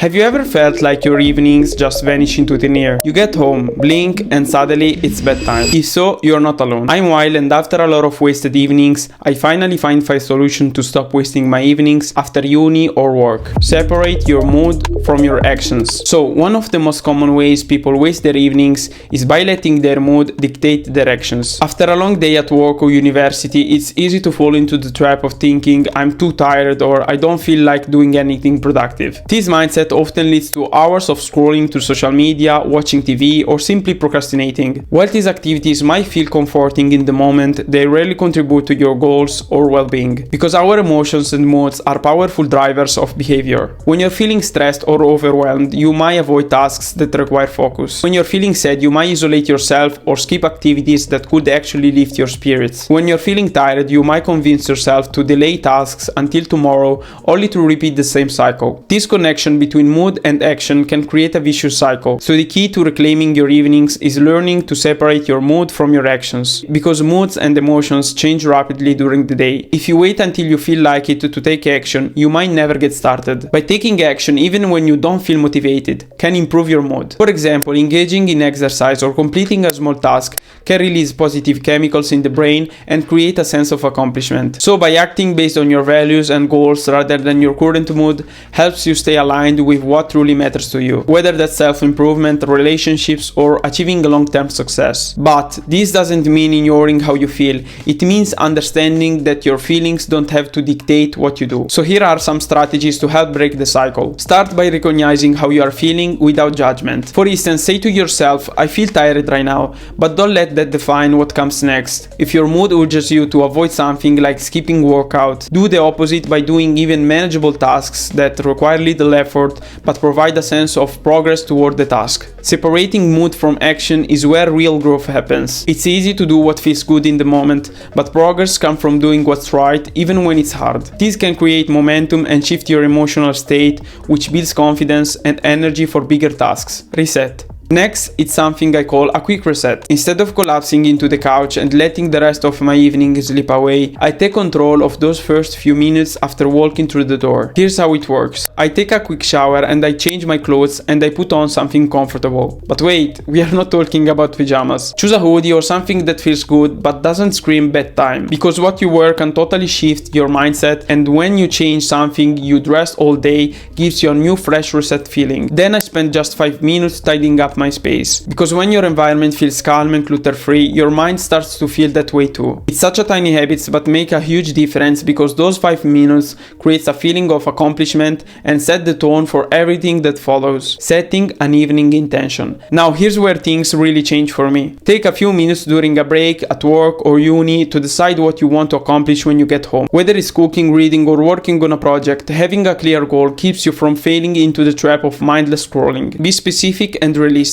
Have you ever felt like your evenings just vanish into thin air? You get home, blink, and suddenly it's bedtime. If so, you're not alone. I'm Wail, and after a lot of wasted evenings, I finally find 5 solutions to stop wasting my evenings after uni or work. Separate your mood from your actions. So, one of the most common ways people waste their evenings is by letting their mood dictate their actions. After a long day at work or university, it's easy to fall into the trap of thinking I'm too tired or I don't feel like doing anything productive. This mindset often leads to hours of scrolling through social media, watching TV, or simply procrastinating. While these activities might feel comforting in the moment, they rarely contribute to your goals or well-being, because our emotions and moods are powerful drivers of behavior. When you're feeling stressed or overwhelmed, you might avoid tasks that require focus. When you're feeling sad, you might isolate yourself or skip activities that could actually lift your spirits. When you're feeling tired, you might convince yourself to delay tasks until tomorrow, only to repeat the same cycle. This connection between mood and action can create a vicious cycle. So the key to reclaiming your evenings is learning to separate your mood from your actions, because moods and emotions change rapidly during the day. If you wait until you feel like it to take action, you might never get started. By taking action even when you don't feel motivated can improve your mood. For example, engaging in exercise or completing a small task can release positive chemicals in the brain and create a sense of accomplishment. So by acting based on your values and goals rather than your current mood helps you stay aligned with what truly matters to you, whether that's self-improvement, relationships, or achieving long-term success. But this doesn't mean ignoring how you feel. It means understanding that your feelings don't have to dictate what you do. So here are some strategies to help break the cycle. Start by recognizing how you are feeling without judgment. For instance, say to yourself, I feel tired right now, but don't let that define what comes next. If your mood urges you to avoid something like skipping workout, do the opposite by doing even manageable tasks that require little effort but provide a sense of progress toward the task. Separating mood from action is where real growth happens. It's easy to do what feels good in the moment, but progress comes from doing what's right even when it's hard. This can create momentum and shift your emotional state, which builds confidence and energy for bigger tasks. Reset. Next, it's something I call a quick reset. Instead of collapsing into the couch and letting the rest of my evening slip away, I take control of those first few minutes after walking through the door. Here's how it works. I take a quick shower and I change my clothes and I put on something comfortable. But wait, we are not talking about pajamas. Choose a hoodie or something that feels good but doesn't scream bedtime, because what you wear can totally shift your mindset, and when you change something you dressed all day gives you a new fresh reset feeling. Then I spend just 5 minutes tidying up my space, because when your environment feels calm and clutter-free, your mind starts to feel that way too. It's such a tiny habits but make a huge difference, because those 5 minutes creates a feeling of accomplishment and set the tone for everything that follows, setting an evening intention. Now here's where things really change for me. Take a few minutes during a break at work or uni to decide what you want to accomplish when you get home. Whether it's cooking, reading, or working on a project, having a clear goal keeps you from falling into the trap of mindless scrolling. Be specific and realistic.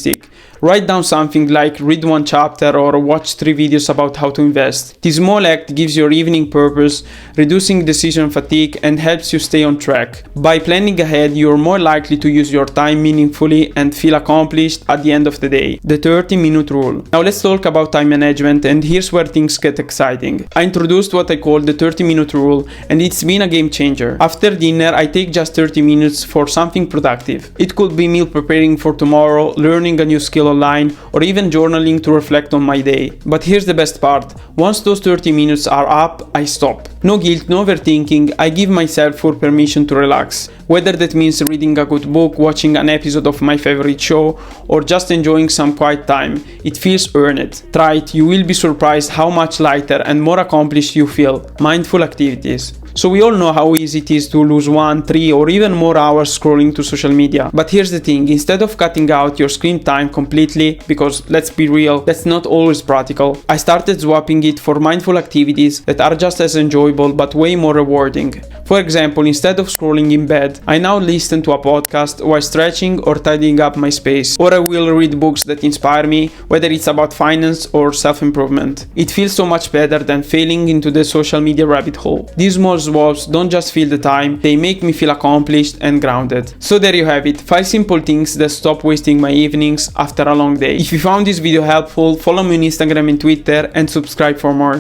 Write down something like read 1 chapter or watch 3 videos about how to invest. This small act gives your evening purpose, reducing decision fatigue, and helps you stay on track. By planning ahead, you're more likely to use your time meaningfully and feel accomplished at the end of the day. The 30-minute rule. Now let's talk about time management, and here's where things get exciting. I introduced what I call the 30-minute rule, and it's been a game changer. After dinner, I take just 30 minutes for something productive. It could be meal preparing for tomorrow, learning a new skill online, or even journaling to reflect on my day. But here's the best part. Once those 30 minutes are up, I stop. No guilt, no overthinking. I give myself full permission to relax. Whether that means reading a good book, watching an episode of my favorite show, or just enjoying some quiet time, it feels earned. Try it, you will be surprised how much lighter and more accomplished you feel. Mindful activities. So we all know how easy it is to lose 1, 3, or even more hours scrolling to social media. But here's the thing, instead of cutting out your screen time completely, because let's be real, that's not always practical, I started swapping it for mindful activities that are just as enjoyable but way more rewarding. For example, instead of scrolling in bed, I now listen to a podcast while stretching or tidying up my space, or I will read books that inspire me, whether it's about finance or self-improvement. It feels so much better than falling into the social media rabbit hole. These small swaps don't just fill the time, they make me feel accomplished and grounded. So there you have it, 5 simple things that stop wasting my evenings after a long day. If you found this video helpful, follow me on Instagram and Twitter and subscribe for more.